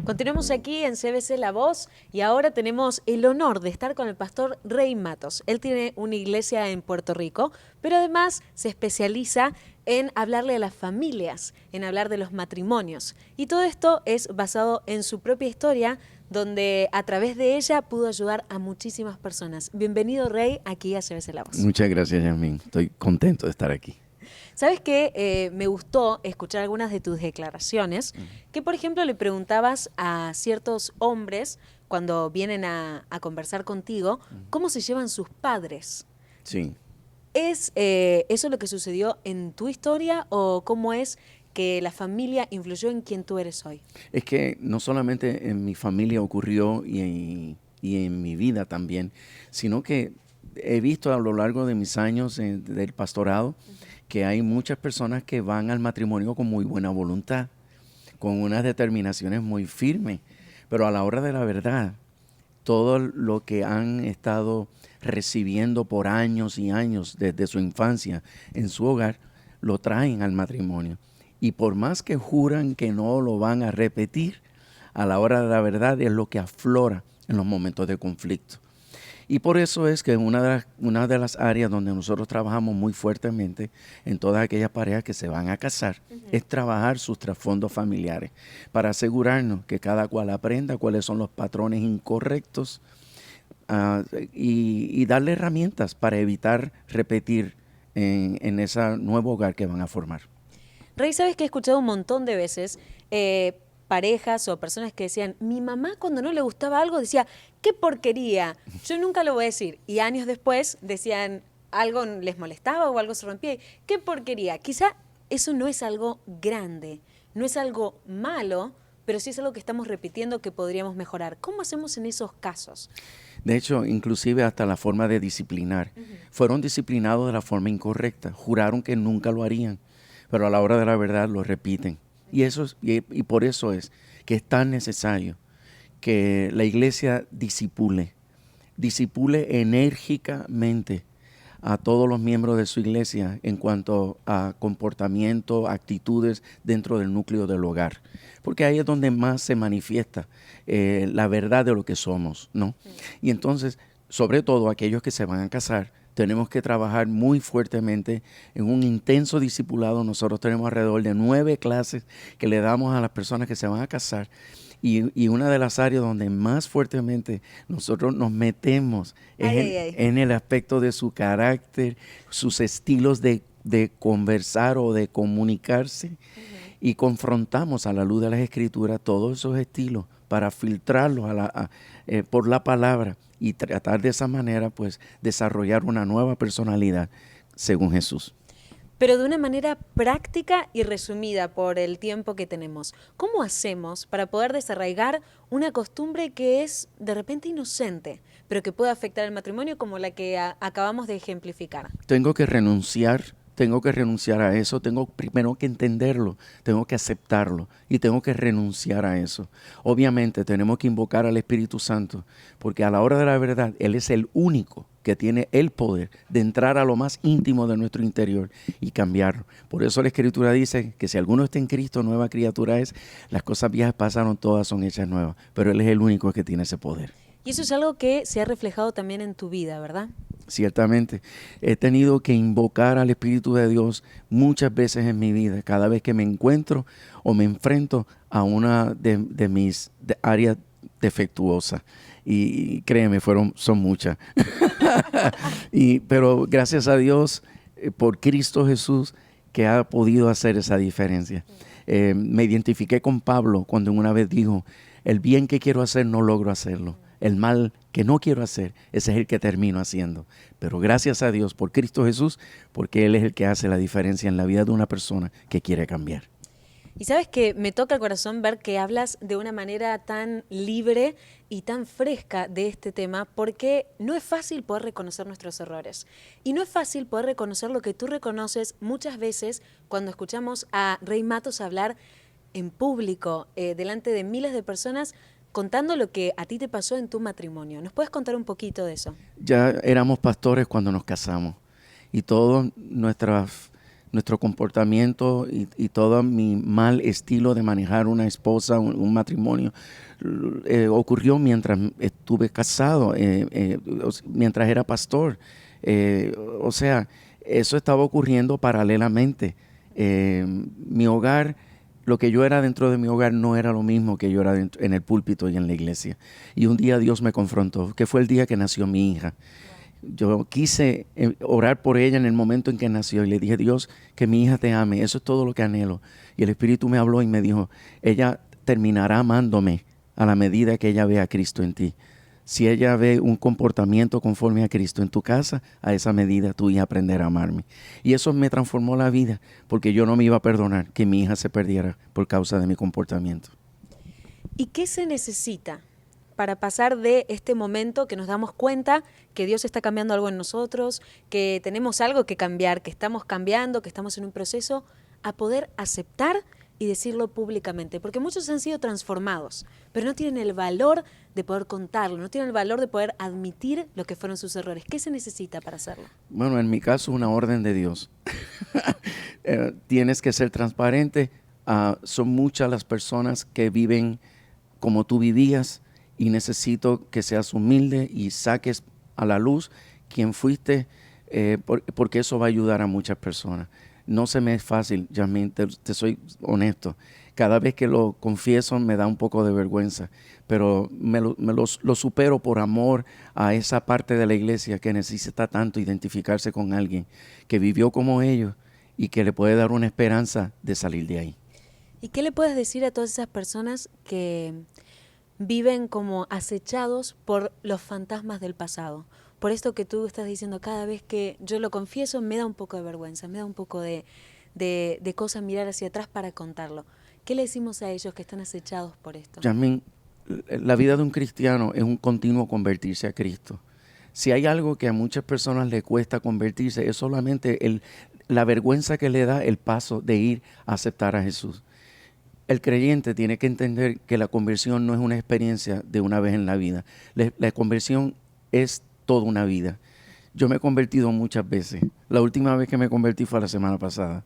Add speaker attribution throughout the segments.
Speaker 1: Continuamos aquí en CBC La Voz y ahora tenemos el honor de estar con el pastor Rey Matos. Él tiene una iglesia en Puerto Rico, pero además se especializa en hablarle a las familias, en hablar de los matrimonios. Y todo esto es basado en su propia historia, donde a través de ella pudo ayudar a muchísimas personas. Bienvenido, Rey, aquí a CBC La Voz.
Speaker 2: Muchas gracias, Yasmín. Estoy contento de estar aquí.
Speaker 1: ¿Sabes qué? Me gustó escuchar algunas de tus declaraciones, que por ejemplo le preguntabas a ciertos hombres cuando vienen a conversar contigo, ¿cómo se llevan sus padres?
Speaker 2: Sí.
Speaker 1: ¿Es eso lo que sucedió en tu historia o cómo es que la familia influyó en quien tú eres hoy?
Speaker 2: Es que no solamente en mi familia ocurrió y en mi vida también, sino que he visto a lo largo de mis años del pastorado que hay muchas personas que van al matrimonio con muy buena voluntad, con unas determinaciones muy firmes, pero a la hora de la verdad, todo lo que han estado recibiendo por años y años desde su infancia en su hogar, lo traen al matrimonio. Y por más que juran que no lo van a repetir, a la hora de la verdad es lo que aflora en los momentos de conflicto. Y por eso es que una de las áreas donde nosotros trabajamos muy fuertemente en todas aquellas parejas que se van a casar es trabajar sus trasfondos familiares para asegurarnos que cada cual aprenda cuáles son los patrones incorrectos y darle herramientas para evitar repetir en ese nuevo hogar que van a formar.
Speaker 1: Rey, sabes que he escuchado un montón de veces parejas o personas que decían, mi mamá cuando no le gustaba algo decía, qué porquería, yo nunca lo voy a decir. Y años después decían, algo les molestaba o algo se rompía, qué porquería. Quizá eso no es algo grande, no es algo malo, pero sí es algo que estamos repitiendo que podríamos mejorar. ¿Cómo hacemos en esos casos?
Speaker 2: De hecho, inclusive hasta la forma de disciplinar. Fueron disciplinados de la forma incorrecta, juraron que nunca lo harían, pero a la hora de la verdad lo repiten. Y por eso es que es tan necesario que la iglesia discipule enérgicamente a todos los miembros de su iglesia en cuanto a comportamiento, actitudes dentro del núcleo del hogar. Porque ahí es donde más se manifiesta la verdad de lo que somos, ¿no? Y entonces, sobre todo aquellos que se van a casar, tenemos que trabajar muy fuertemente en un intenso discipulado. Nosotros tenemos alrededor de 9 clases que le damos a las personas que se van a casar. Y una de las áreas donde más fuertemente nosotros nos metemos es en el aspecto de su carácter, sus estilos de conversar o de comunicarse. Y confrontamos a la luz de las Escrituras todos esos estilos para filtrarlos por la palabra y tratar de esa manera pues desarrollar una nueva personalidad según Jesús.
Speaker 1: Pero de una manera práctica y resumida por el tiempo que tenemos. ¿Cómo hacemos para poder desarraigar una costumbre que es de repente inocente, pero que puede afectar el matrimonio como la que acabamos de ejemplificar?
Speaker 2: Tengo que renunciar a eso, tengo primero que entenderlo, tengo que aceptarlo y tengo que renunciar a eso. Obviamente tenemos que invocar al Espíritu Santo, porque a la hora de la verdad, Él es el único que tiene el poder de entrar a lo más íntimo de nuestro interior y cambiarlo. Por eso la Escritura dice que si alguno está en Cristo, nueva criatura es, las cosas viejas pasaron, todas son hechas nuevas, pero Él es el único que tiene ese poder.
Speaker 1: Y eso es algo que se ha reflejado también en tu vida, ¿verdad?
Speaker 2: Ciertamente, he tenido que invocar al Espíritu de Dios muchas veces en mi vida, cada vez que me encuentro o me enfrento a una de mis áreas defectuosas. Y créeme, son muchas. Pero gracias a Dios por Cristo Jesús que ha podido hacer esa diferencia. Me identifiqué con Pablo cuando una vez dijo, el bien que quiero hacer no logro hacerlo. El mal que no quiero hacer, ese es el que termino haciendo. Pero gracias a Dios por Cristo Jesús, porque Él es el que hace la diferencia en la vida de una persona que quiere cambiar.
Speaker 1: Y sabes que me toca el corazón ver que hablas de una manera tan libre y tan fresca de este tema, porque no es fácil poder reconocer nuestros errores. Y no es fácil poder reconocer lo que tú reconoces muchas veces cuando escuchamos a Rey Matos hablar en público, delante de miles de personas, contando lo que a ti te pasó en tu matrimonio. ¿Nos puedes contar un poquito de eso?
Speaker 2: Ya éramos pastores cuando nos casamos y todas nuestro comportamiento y todo mi mal estilo de manejar una esposa, un matrimonio, ocurrió mientras estuve casado, mientras era pastor. O sea, eso estaba ocurriendo paralelamente. Mi hogar, lo que yo era dentro de mi hogar no era lo mismo que yo era en el púlpito y en la iglesia. Y un día Dios me confrontó, que fue el día que nació mi hija. Yo quise orar por ella en el momento en que nació y le dije, Dios, que mi hija te ame, eso es todo lo que anhelo. Y el Espíritu me habló y me dijo, ella terminará amándome a la medida que ella vea a Cristo en ti. Si ella ve un comportamiento conforme a Cristo en tu casa, a esa medida tú ibas a aprender a amarme. Y eso me transformó la vida, porque yo no me iba a perdonar que mi hija se perdiera por causa de mi comportamiento.
Speaker 1: ¿Y qué se necesita para pasar de este momento que nos damos cuenta que Dios está cambiando algo en nosotros, que tenemos algo que cambiar, que estamos cambiando, que estamos en un proceso, a poder aceptar y decirlo públicamente? Porque muchos han sido transformados, pero no tienen el valor de poder contarlo, no tienen el valor de poder admitir lo que fueron sus errores. ¿Qué se necesita para hacerlo?
Speaker 2: Bueno, en mi caso, una orden de Dios. Tienes que ser transparente. Son muchas las personas que viven como tú vivías y necesito que seas humilde y saques a la luz quién fuiste, porque eso va a ayudar a muchas personas. No se me es fácil, Yasmín, te soy honesto. Cada vez que lo confieso me da un poco de vergüenza, pero lo supero por amor a esa parte de la iglesia que necesita tanto identificarse con alguien que vivió como ellos y que le puede dar una esperanza de salir de ahí.
Speaker 1: ¿Y qué le puedes decir a todas esas personas que viven como acechados por los fantasmas del pasado? Por esto que tú estás diciendo, cada vez que yo lo confieso me da un poco de vergüenza, me da un poco de cosa mirar hacia atrás para contarlo. ¿Qué le decimos a ellos que están acechados por esto?
Speaker 2: Yasmín, la vida de un cristiano es un continuo convertirse a Cristo. Si hay algo que a muchas personas les cuesta convertirse, es solamente la vergüenza que le da el paso de ir a aceptar a Jesús. El creyente tiene que entender que la conversión no es una experiencia de una vez en la vida. La conversión es toda una vida. Yo me he convertido muchas veces. La última vez que me convertí fue la semana pasada.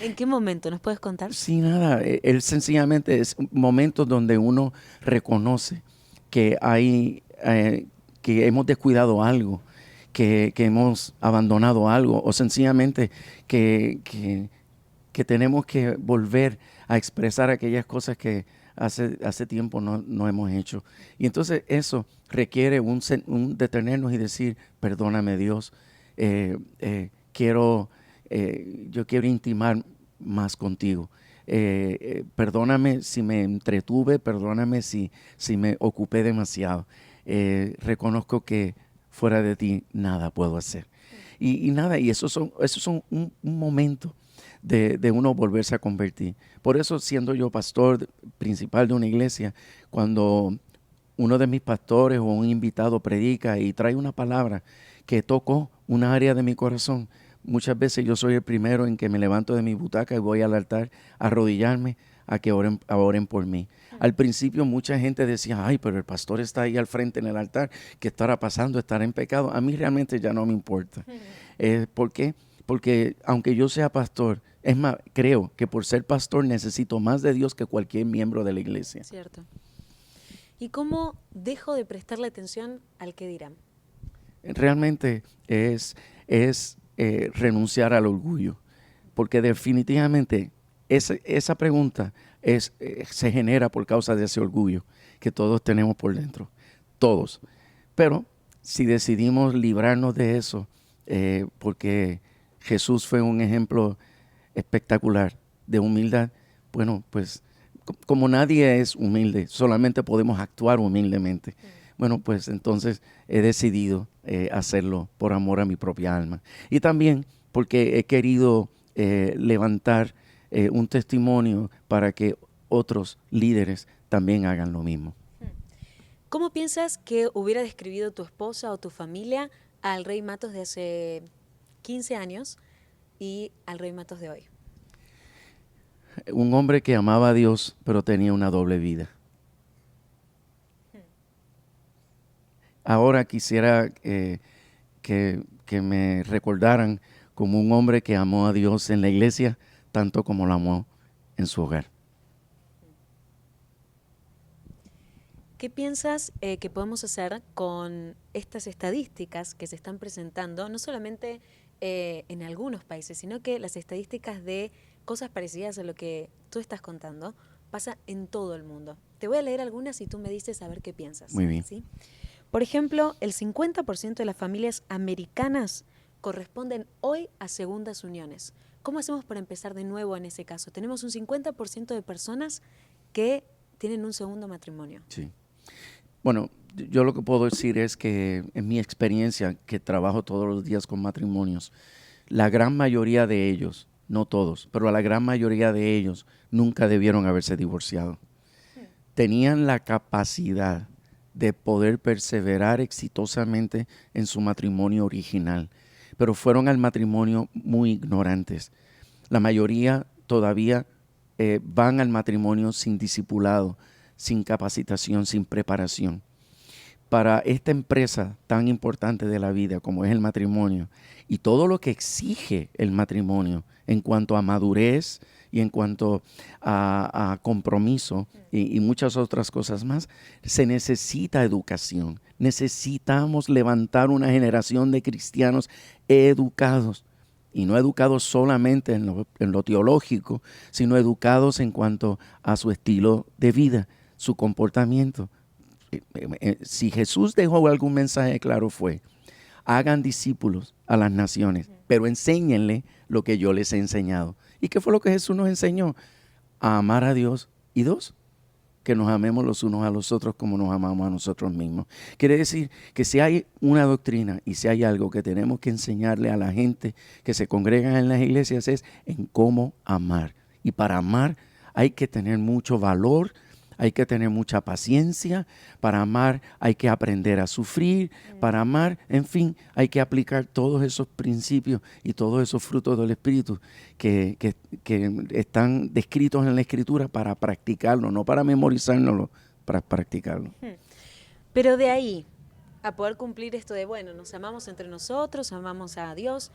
Speaker 1: ¿En qué momento? ¿Nos puedes contar?
Speaker 2: Sí, nada. Él sencillamente es momentos donde uno reconoce que que hemos descuidado algo, que hemos abandonado algo, o sencillamente que tenemos que volver a expresar aquellas cosas que hace tiempo no hemos hecho. Y entonces eso requiere un detenernos y decir, perdóname Dios, yo quiero intimar más contigo. Perdóname si me entretuve, perdóname si me ocupé demasiado. Reconozco que fuera de ti nada puedo hacer. Y nada, y esos son un momento de uno volverse a convertir. Por eso, siendo yo pastor principal de una iglesia, cuando uno de mis pastores o un invitado predica y trae una palabra que tocó una área de mi corazón, muchas veces yo soy el primero en que me levanto de mi butaca y voy al altar a arrodillarme a que oren por mí. Al principio mucha gente decía, ay, pero el pastor está ahí al frente en el altar, ¿qué estará pasando? ¿Estará en pecado? A mí realmente ya no me importa. ¿Por qué? Porque aunque yo sea pastor, es más, creo que por ser pastor necesito más de Dios que cualquier miembro de la iglesia.
Speaker 1: Cierto. ¿Y cómo dejo de prestarle atención al que dirán?
Speaker 2: Realmente es renunciar al orgullo, porque definitivamente esa pregunta se genera por causa de ese orgullo que todos tenemos por dentro, todos. Pero si decidimos librarnos de eso, porque Jesús fue un ejemplo espectacular de humildad, bueno, pues como nadie es humilde, solamente podemos actuar humildemente. Bueno, pues entonces he decidido hacerlo por amor a mi propia alma. Y también porque he querido levantar un testimonio para que otros líderes también hagan lo mismo.
Speaker 1: ¿Cómo piensas que hubiera describido tu esposa o tu familia al Rey Matos de hace 15 años y al Rey Matos de hoy?
Speaker 2: Un hombre que amaba a Dios, pero tenía una doble vida. Ahora quisiera que me recordaran como un hombre que amó a Dios en la iglesia, tanto como lo amó en su hogar.
Speaker 1: ¿Qué piensas que podemos hacer con estas estadísticas que se están presentando, no solamente en algunos países, sino que las estadísticas de cosas parecidas a lo que tú estás contando pasa en todo el mundo? Te voy a leer algunas y tú me dices a ver qué piensas.
Speaker 2: Muy bien.
Speaker 1: ¿Sí? Por ejemplo, el 50% de las familias americanas corresponden hoy a segundas uniones. ¿Cómo hacemos para empezar de nuevo en ese caso? Tenemos un 50% de personas que tienen un segundo matrimonio.
Speaker 2: Sí. Bueno, yo lo que puedo decir es que en mi experiencia, que trabajo todos los días con matrimonios, la gran mayoría de ellos, no todos, pero la gran mayoría de ellos nunca debieron haberse divorciado. Tenían la capacidad de poder perseverar exitosamente en su matrimonio original, pero fueron al matrimonio muy ignorantes. La mayoría todavía van al matrimonio sin discipulado, sin capacitación, sin preparación. Para esta empresa tan importante de la vida como es el matrimonio y todo lo que exige el matrimonio en cuanto a madurez y en cuanto a compromiso y muchas otras cosas más, se necesita educación. Necesitamos levantar una generación de cristianos educados. Y no educados solamente en lo teológico, sino educados en cuanto a su estilo de vida, su comportamiento. Si Jesús dejó algún mensaje claro fue, hagan discípulos a las naciones, pero enséñenle lo que yo les he enseñado. ¿Y qué fue lo que Jesús nos enseñó? A amar a Dios y dos, que nos amemos los unos a los otros como nos amamos a nosotros mismos. Quiere decir que si hay una doctrina y si hay algo que tenemos que enseñarle a la gente que se congrega en las iglesias es en cómo amar. Y para amar hay que tener mucho valor, hay que tener mucha paciencia. Para amar hay que aprender a sufrir. Para amar, en fin, hay que aplicar todos esos principios y todos esos frutos del Espíritu que están descritos en la Escritura para practicarlo, no para memorizárnoslo, para practicarlo.
Speaker 1: Pero de ahí a poder cumplir esto de, bueno, nos amamos entre nosotros, amamos a Dios,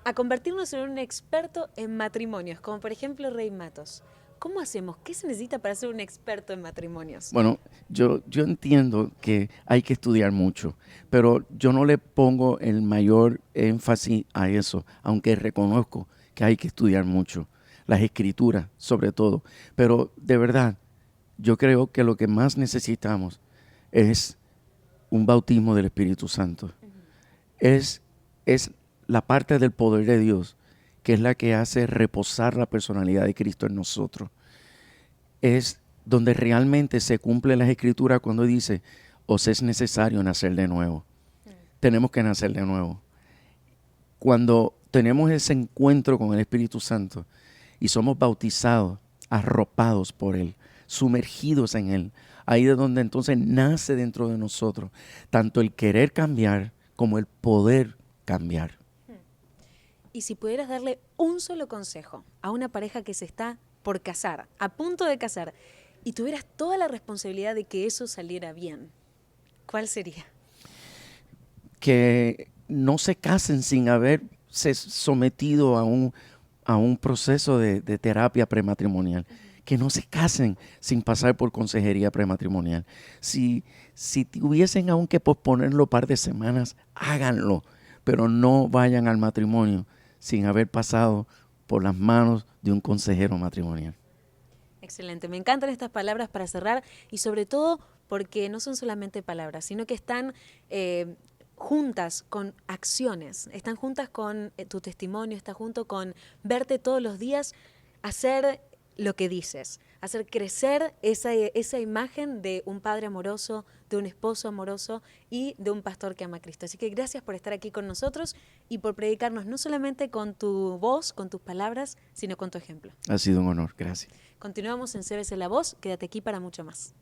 Speaker 1: a convertirnos en un experto en matrimonios, como por ejemplo Rey Matos. ¿Cómo hacemos? ¿Qué se necesita para ser un experto en matrimonios?
Speaker 2: Bueno, yo entiendo que hay que estudiar mucho, pero yo no le pongo el mayor énfasis a eso, aunque reconozco que hay que estudiar mucho, las escrituras sobre todo. Pero de verdad, yo creo que lo que más necesitamos es un bautismo del Espíritu Santo. Es la parte del poder de Dios que es la que hace reposar la personalidad de Cristo en nosotros. Es donde realmente se cumple las Escrituras cuando dice, os es necesario nacer de nuevo. Tenemos que nacer de nuevo. Cuando tenemos ese encuentro con el Espíritu Santo y somos bautizados, arropados por Él, sumergidos en Él, ahí es donde entonces nace dentro de nosotros tanto el querer cambiar como el poder cambiar.
Speaker 1: Y si pudieras darle un solo consejo a una pareja que se está por casar, a punto de casar, y tuvieras toda la responsabilidad de que eso saliera bien, ¿cuál sería?
Speaker 2: Que no se casen sin haberse sometido a un proceso de terapia prematrimonial. Que no se casen sin pasar por consejería prematrimonial. Si tuviesen aún que posponerlo un par de semanas, háganlo, pero no vayan al matrimonio sin haber pasado por las manos de un consejero matrimonial.
Speaker 1: Excelente, me encantan estas palabras para cerrar y sobre todo porque no son solamente palabras, sino que están juntas con acciones, están juntas con tu testimonio, está junto con verte todos los días hacer lo que dices, hacer crecer esa imagen de un padre amoroso, de un esposo amoroso y de un pastor que ama a Cristo. Así que gracias por estar aquí con nosotros y por predicarnos no solamente con tu voz, con tus palabras, sino con tu ejemplo.
Speaker 2: Ha sido un honor, gracias.
Speaker 1: Continuamos en CBC La Voz, quédate aquí para mucho más.